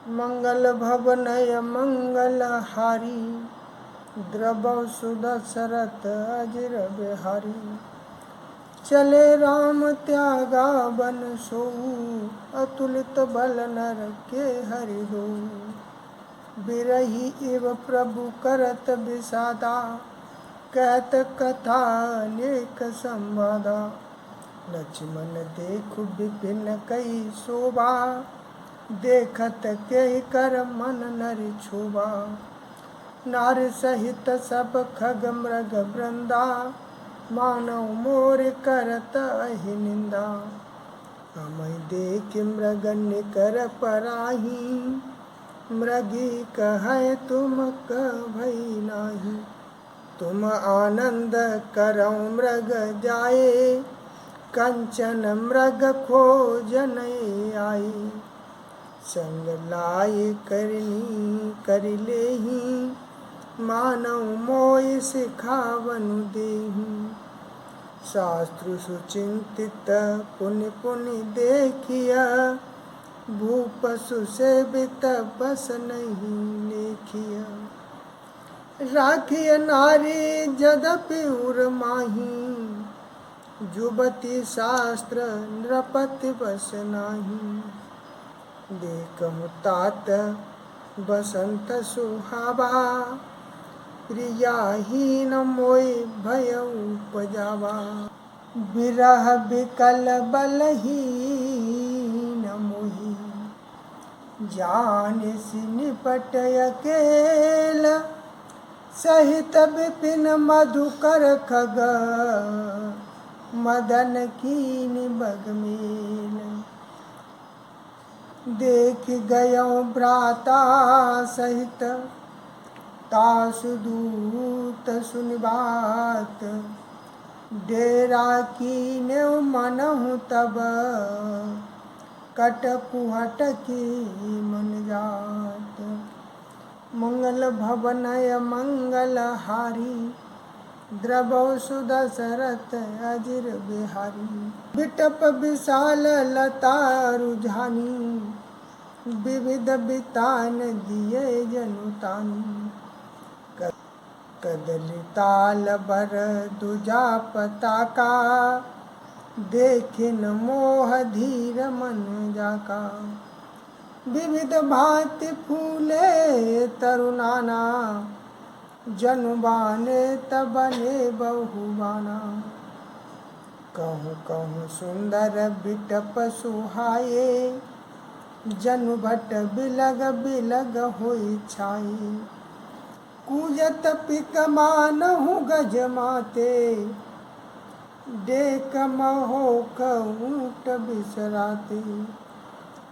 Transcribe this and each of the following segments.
मंगल भवनय मंगलहारी, द्रवौ सुदशरथ अजिर बिहारी। चले राम त्यागा बन सोऊ, अतुलित बल नर के हरि दो। बिरही इव प्रभु करत विषादा, कहत कथा अनेक संवादा। लक्ष्मण देखु विपिन कई शोभा, देखत के कर मन नरि क्षोभा। नार सहित सब खग मृग वृंदा, मानव मोर करत अहि निंदा। हमें देख मृग निकर पराही, मृगी कहे तुम कभई नाही। तुम आनंद करौ मृग जाए, कंचन मृग खोजने आए। संग लाए करनी कर लेही, मानव मोय सिखावनु देहु। शास्त्र सुचिंतित पुनि पुनि देखिया, भूप सुसेवित बस नहीं लेखिया। राखिय नारी जदपि उर माही, जुबती शास्त्र नृपति बस नाही। देखहु तात बसंत सुहावा, प्रियाहीन मोय भयउ उपजावा। विरह विकल बलहीन मोहि, जानिसि निपट अकेल। सहित विपिन मधुकर खग, मदन कीनि बगमेल। देख गयो भ्राता सहित, तासु दूत सुनि बात। डेरा कीन्यो मनहु तब, कटकुहट की मन जात। मंगल भवनय मंगलहारी, द्रवौ सुदशरथ अजिर बिहारी। बिटप विशाल लता रुझानी, विविध बितान दिए जनुतानी। कदली ताल बर दुजा पताका, देखिन मोह धीर मन जाका। विविध भांति फूले तरुनाना, जनु बाने तबने बहुबाना। कहूँ कहूँ सुंदर बिटप सुहाए, जनु भट बिलग बिलग होई छाई। कूजत पिक मानहु गज माते, डेक महोक ऊँट बिसराते।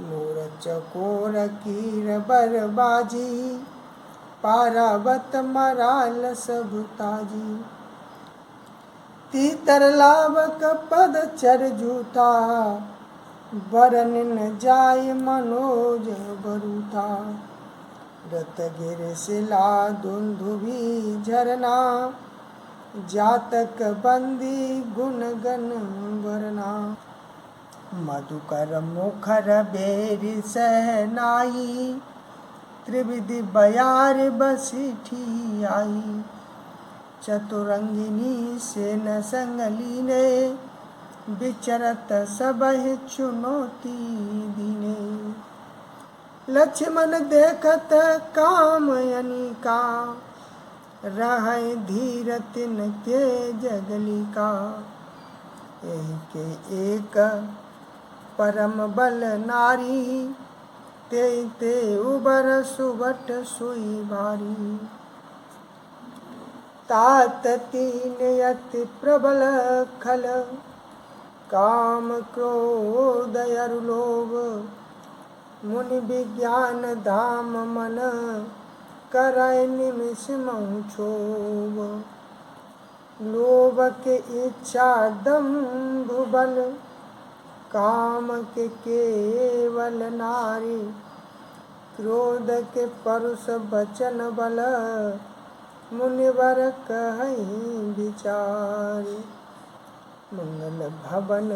मोर चकोर कीर बरबाजी, पारावत मराल सब ताजी। तीतर लावक पद चर जूता, बरन न जाय मनोज बरूथा। रत गिर शिला दुंदुभी झरना, जातक बंदी गुण गण वरना। मधुकर मुखर बेरी सहनाई, त्रिविधि बयार बसिठी आई। चतुरंगिनी से न संग लीने, विचरत सबहि चुनौती दीने। लक्ष्मण देखत काम अनिका, रहै धीर तिनके जगलिका। एहि के एक परम बल नारी, ते ते उबर सुबट सुई भारी। तात तीन अति प्रबल खल, काम क्रोध अरु लोभ। मुनि विज्ञान धाम मन, करय निमिष महु क्षोभ। लोभ के इच्छा दंभ बल, काम के केवल नारी। क्रोध के परुष बचन बल, मुनिवर कहीं विचार। मंगल भवन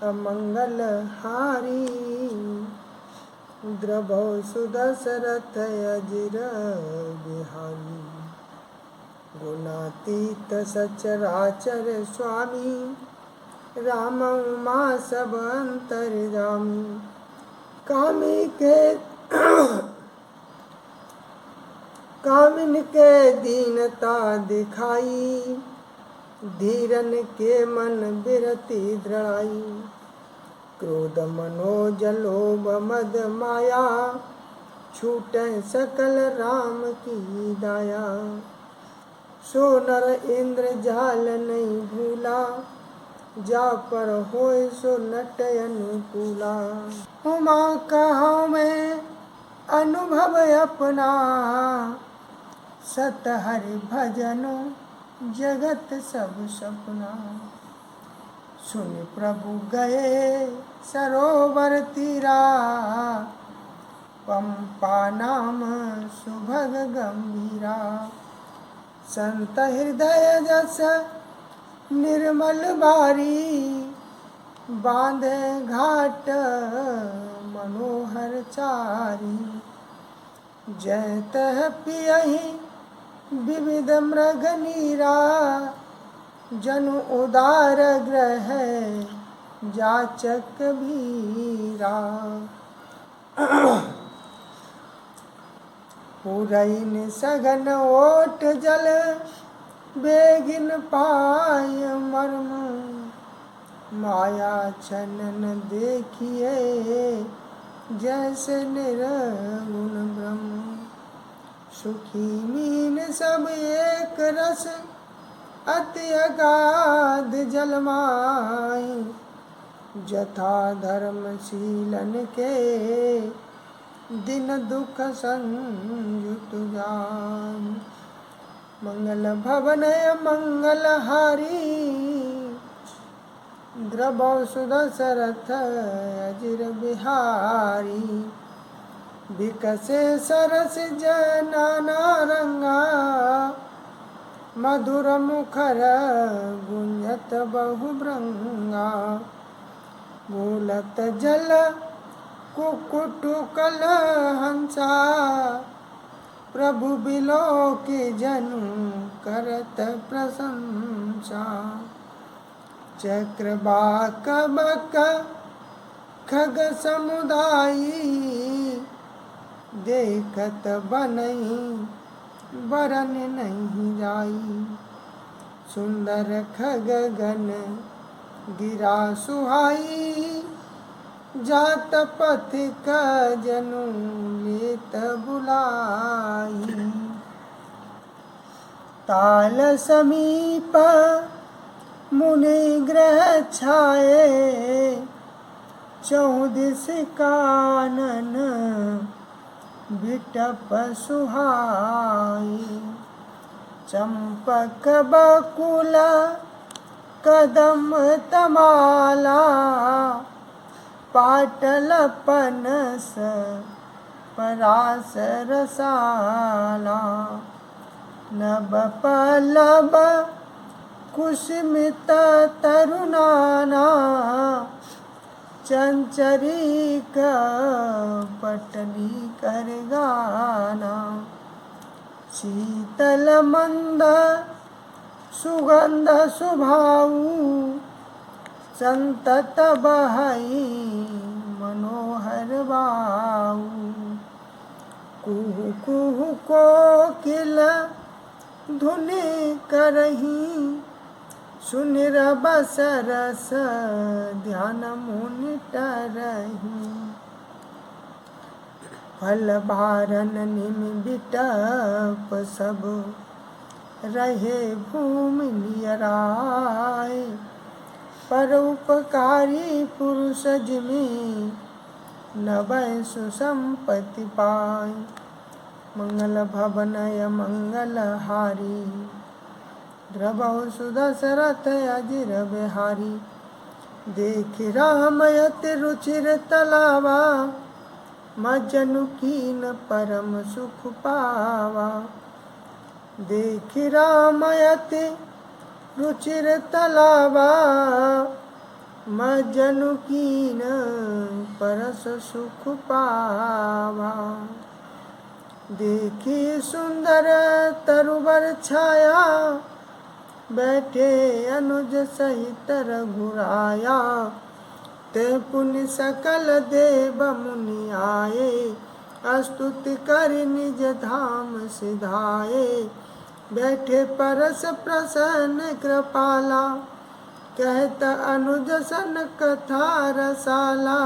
अमंगल हारी, द्रभो सुदशरथ अजिर बिहारी गुणातीत सचराचर स्वामी राम उमा सब अंतर्यामी कामी के कामिन के दीनता दिखाई धीरन के मन बिरति दृढ़ाई क्रोध मनोज लोभ मद माया छूटे सकल राम की दाया सो नर इंद्र जाल नहीं भूला जा पर होय सो नट अनुकूला उमा कहा मैं अनुभव अपना सत हरि भजनो जगत सब सपना सुन प्रभु गए सरोवर तीरा पंपा नाम सुभग गंभीरा संत हृदय जस निर्मल बारी बांधे घाट मनोहर चारी जय तह पियहि विविध मृग नीरा जनु उदार ग्रह जाचक भीरा पुरैन सघन ओट जल बेगिन पाय मर्म माया छनन देखिए जैसे निर्गुण ब्रह्म सुखी मीन सब एक रस अति अगाध जलमाई जथा धर्मशीलन के दिन दुख संयुत जान मंगल भवन मंगल हारी द्रभो सुदशरथ अजिर बिहारी विकसे सरस जनाना रंगा मधुर मुखर गुंजत बहुभृंगा बोलत जल कुकुटुकल हंसा प्रभु बिलो के जनु करत प्रशंसा चक्रवाक बक खग समुदायी देखत बनई बरन नहीं जाई सुंदर खग गन गिरा सुहाई जात पथिक जनु लेत बुलाई ताल समीप मुनि ग्रह छाए चौदिस कानन बिटप सुहाई चंपक बकुल कदम तमाला पाटल पनस परास रसाला नभ पल्लव कुसुमित तरुणाना चंचरीक पटली कर गाना शीतल मंद सुगंध सुभाऊ संतत बहई मनोहर बाऊ कुहू कुहू कोकिल धुनि करही सुनिर बसरस ध्यान मुनि टरही फल बारन निम बिटप सब रहे भूमि नियराय परोपकारी पुरुष जिमि नवै सुसंपत्ति पाय मंगल भवनय मंगल हारी द्रभो सुदशरथ अजिर बिहारी देख राम यति रुचिर तलावा मजनु कीन परम सुख पावा देख राम यति रुचिर तलावा मजनु कीन परस सुख पावा। देखी सुंदर तरुवर छाया, बैठे अनुज सहित रघुराया। ते पुनि सकल देव मुनि आए, स्तुति कर निज धाम सिधाए। बैठे परस प्रसन्न कृपाला, कहत अनुज सन कथा रसाला।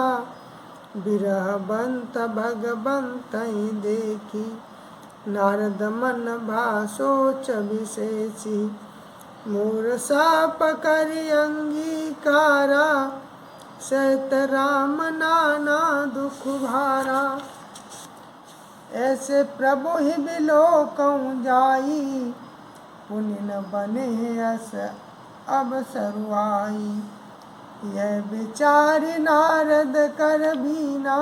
बिरह बंत भगवंत देखी, नारद मन भासोच विशेषी। मूरसा पकरि अंगीकारा, सहित राम नाना दुख भारा। ऐसे प्रभु ही बिलोकऊँ जाई, पुनि न बने अस अब सरुआई। यह विचारि नारद कर बीना,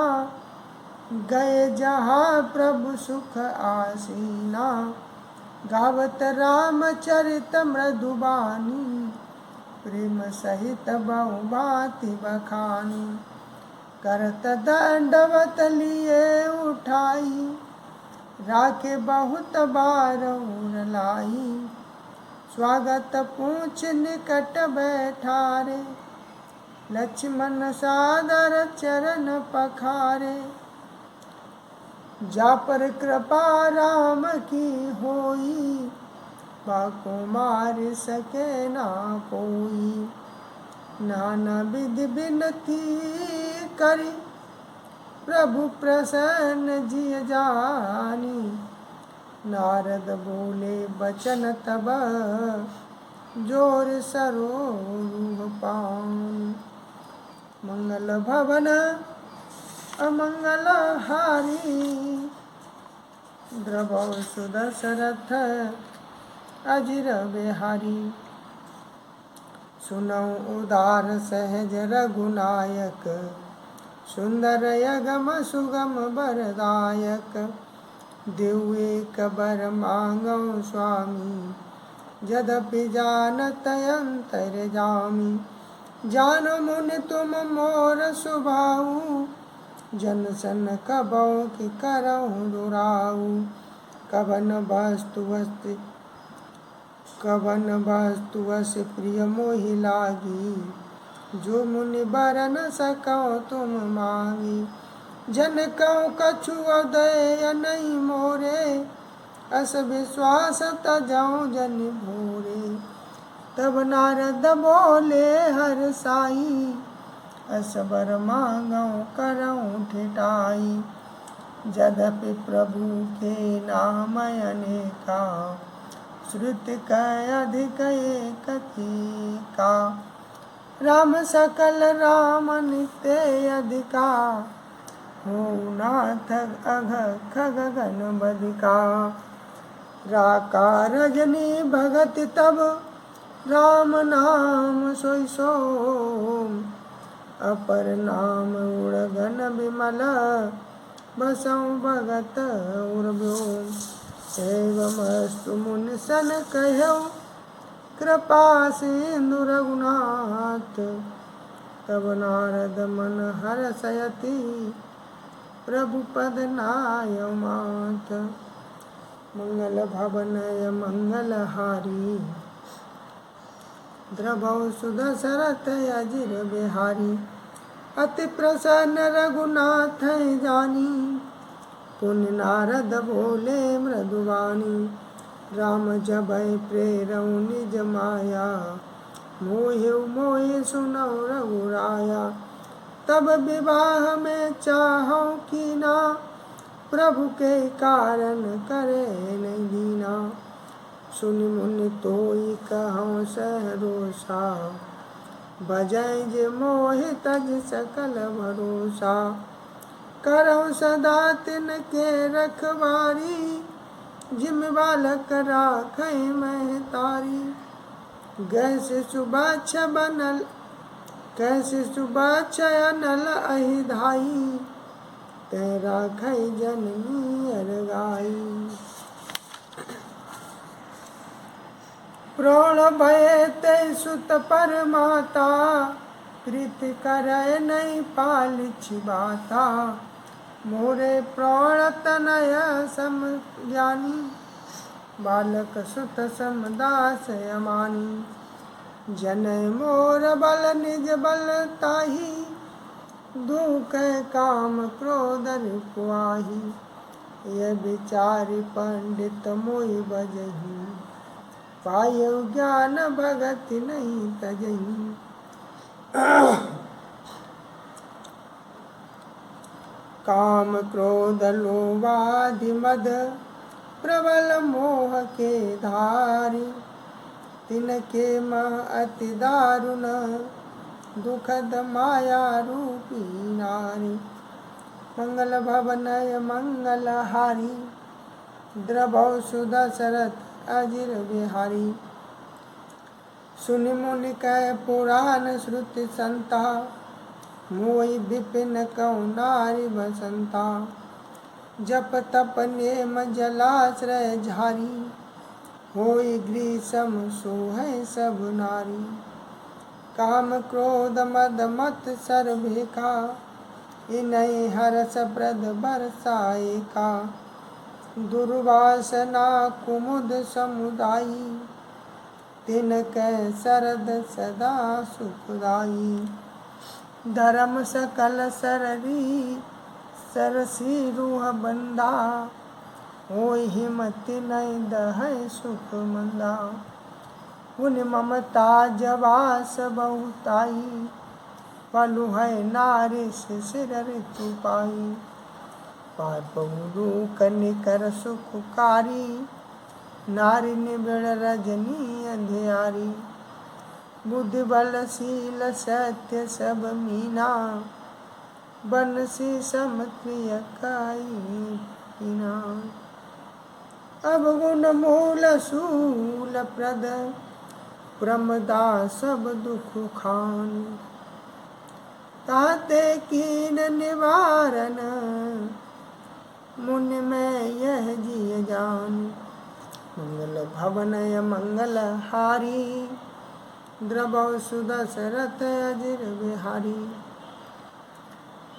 गए जहाँ प्रभु सुख आसीना। गावत रामचरित मृदुबानी, प्रेम सहित बहु भांति बखानी। करत दंडवत लिए उठाई, राखे बहुत बारउर लाई। स्वागत पूछ निकट बैठारे, लक्ष्मण सादर चरण पखारे। जा पर कृपा राम की होई, बाको मार सके ना कोई। नाना विधि बिनती करी, प्रभु प्रसन्न जिय जानी। नारद बोले बचन तब, जोर सरोरुह पानी। मंगल भवन अमंगल हारी, द्रवौ सुदशरथ अजिर बिहारी। सुनौ उदार सहज रघुनायक, सुंदर यगम सुगम बरदायक। देउ एक बर मांगौ स्वामी, यद्यपि जानत अंतर्यामी। जानो मुनि तुम मोर सुभाऊ, जन सन कबौ की करहु दुराऊ। कवन वस्तु अस प्रिय मोहि लागी, जो मुनि बर न सकौ तुम मांगी। जन कहूँ कछु अदय नहीं मोरे, अस विश्वास तजौ जन भोरे। तब नारद बोले हर साई, अस बर मांगौ करऊँ ठिठाई। यद्यपि प्रभु के नाम अनेका, श्रुति कै अधिक एक का। राम सकल राम नित्य अधिका, हो नाथ अघ खग गण बधिका। राका रजनी भगत तब, राम नाम सोई सोम। अपर नाम उड़गन विमल, बसौ भगत उर्व्योम। एवमस्तु मुनि सन कहौ, कृपा सिंधु रघुनाथ। तब नारद मन हर्षयति, प्रभु पद नाय माथ। मंगल भवनय मंगल हारी, द्रवौ सुदशरथ अजिर बिहारी। अति प्रसन्न रघुनाथ जानी, पुनि नारद बोले मृदुवाणी। राम जबै प्रेरौ निज माया, मोहिउ मोहि सुनौ रघुराया। तब विवाह में चाहौ कीना, प्रभु के कारण करे नहीं दीना। सुनि मुनि तोई कहौ सहरोसा, बजै जे मोहि तज सकल भरोसा। करौ सदा तिनके रखवारी, जिम बालक राखै महतारी। कैसे सुबाछ अनल अहि धाई, तै राखै जननी अरगाई। प्रण भय ते सुत पर माता, प्रीत करय नहीं पाल छिबाता, मोरे प्राण तनय सम ज्ञानी, बालक सुत समदास अमानी। जनय मोर बल निज बल ताही, दुख काम क्रोध रिपुआही। यह विचारि पंडित मोहि बजही, पायउ ज्ञान भगति नहीं तजही। काम क्रोध लोभादि मद, प्रबल मोह के धारी। तिनके मह अति दारुण, दुखद माया रूपी नारी। मंगल भवनय मंगल हारी, द्रवौ सुदशरथ अजिर बिहारी। सुनि मुनि कह पुराण श्रुति संता, मोहि विपिन कहु नारी बसंता। जप तप नेम जलाश्रय झारी, होई ग्रीसम सोहै सब नारी। काम क्रोध मद मत सर्भिका, इनहि हरस प्रद बरसाए का। दुर्वासना कुमुद समुदायी, तिनकै शरद सदा सुखदाई। धर्म सकल सररी, सरसी रूह बंदा, होई हिमति नहीं दहै सुख मंदा। पुण्य ममता जवास बहुताई, पलु है नारी शिशिर ऋतु पाई। पापु कनिकर सुखकारी, नारी निबिड़ रजनी अंधियारी। बुद्धि बल शील सत्य सब मीना, बनसी सम प्रिय काई पीना। अवगुण मूल शूल प्रद, प्रमदा सब दुख खान। ताते कीन निवारण, मुनि में यह जिय जान। मंगल भवनय मंगल हारी, द्रवौ सुदशरथ अजिर बिहारी।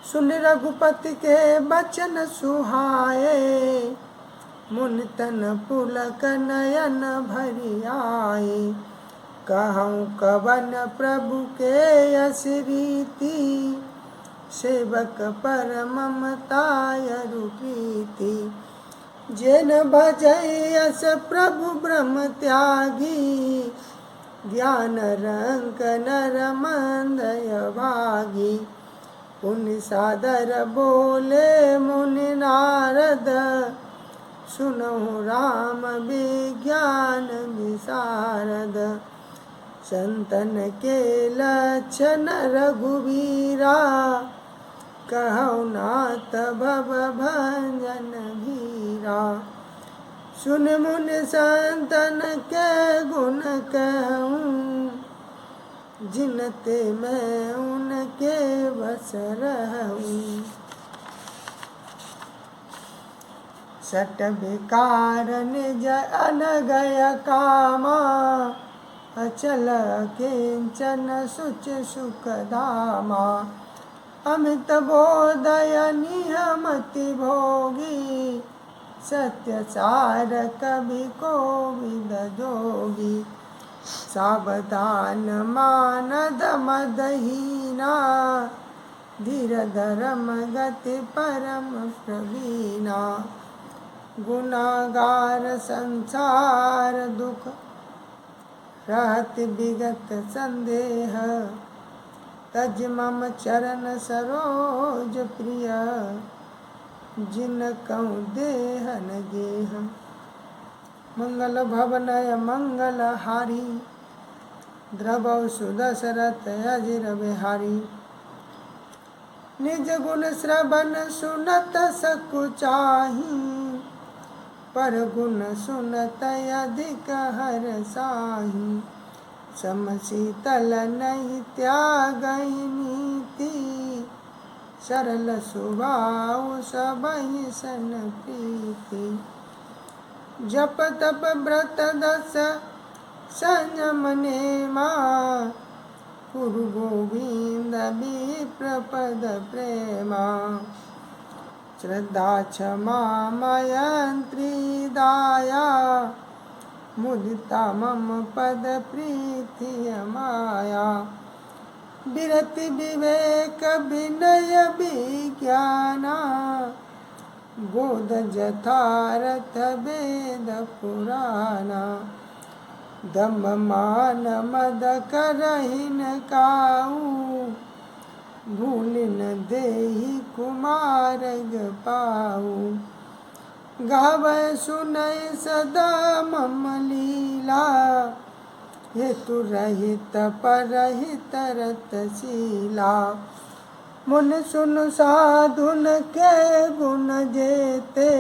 सुन रघुपति के बचन सुहाए, मुनि तन पुलक नयन भरि आए। कहूँ कवन प्रभु के यस रीति, सेवक पर ममताय प्रीति। जेन भजै यस प्रभु ब्रह्म त्यागी, ज्ञान रंक नर मंदय भागी। पुनि सादर बोले मुनि नारद, सुनहु राम विज्ञान विशारद। संतन के लक्षण रघुवीरा, कहु नाथ भव भंजन भीरा। सुन मुनि संतन के गुण कहूँ, जिनते मैं उनके बस रहूँ। सट विकार निज अनगय कामा, अचल किंचन सुच सुख धामा। अमित बोधय नियमति भोगी, सत्य सार कवि कोविद जोगी। सावधान मानद मदहीना, धीर धर्म गति परम प्रवीणा। गुनागार संसार दुख, रहत विगत संदेह। तज मम चरण सरोज प्रिय, जिन कहूँ देहन गेह। मंगल भवनय मंगल हारी, द्रवौ सुदशरथ अजिर बिहारी। निज गुण श्रवण सुनत सकुचाही, पर गुण सुनत अधिक हरसाही। समशीतल नहीं त्यागहि नीति, सरल स्वभाव सबहि सन प्रीति। जप तप व्रत दस संयम नेमा, कुरु गोविंद विप्रपद प्रेमा श्रद्धा क्षमा मयंत्री दाया मुदिता मम पद प्रीति माया विरति विवेक विनय विज्ञाना बोध जथारथ वेद पुराना दम मान मद करहिन काऊ भूलिन देहि कुमारग पाऊ गावै सुनै सदा मम लीला हेतु रहित परहित रतशीला मुन सुन साधुन के गुण जेते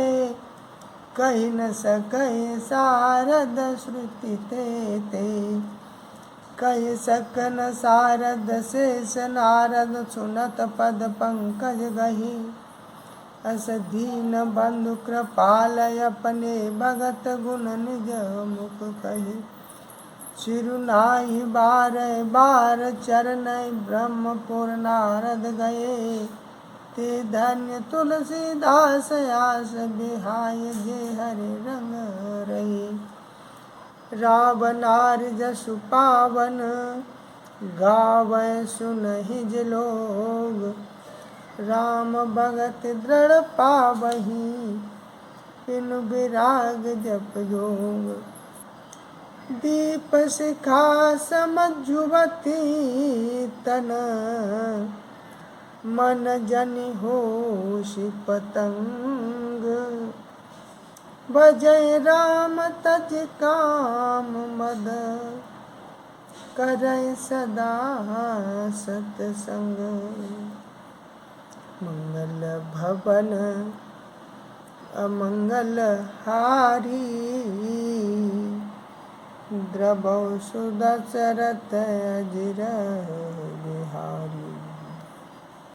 कहि न सकै सारद श्रुति ते कहि सकन सारद शेष नारद सुनत पद पंकज गही अस दीन बंधु कृपाल अपने भगत गुण निज मुख कही सिरुनाहि बार बार चरण ब्रह्मपुर नारद गए ते धन्य तुलसीदास आस बिहाय जे हरे रंग रहे रावणार जसु पावन गावै सुनहि जे लोग राम भगत दृढ़ पावही बिनु विराग जप जोग दीप शिखा समझुवती तन मन जनि होश पतंग भजय राम तज काम मद करय सदा सतसंग मंगल भवन अमंगल हारी द्रवौ सुदशरथ अजिर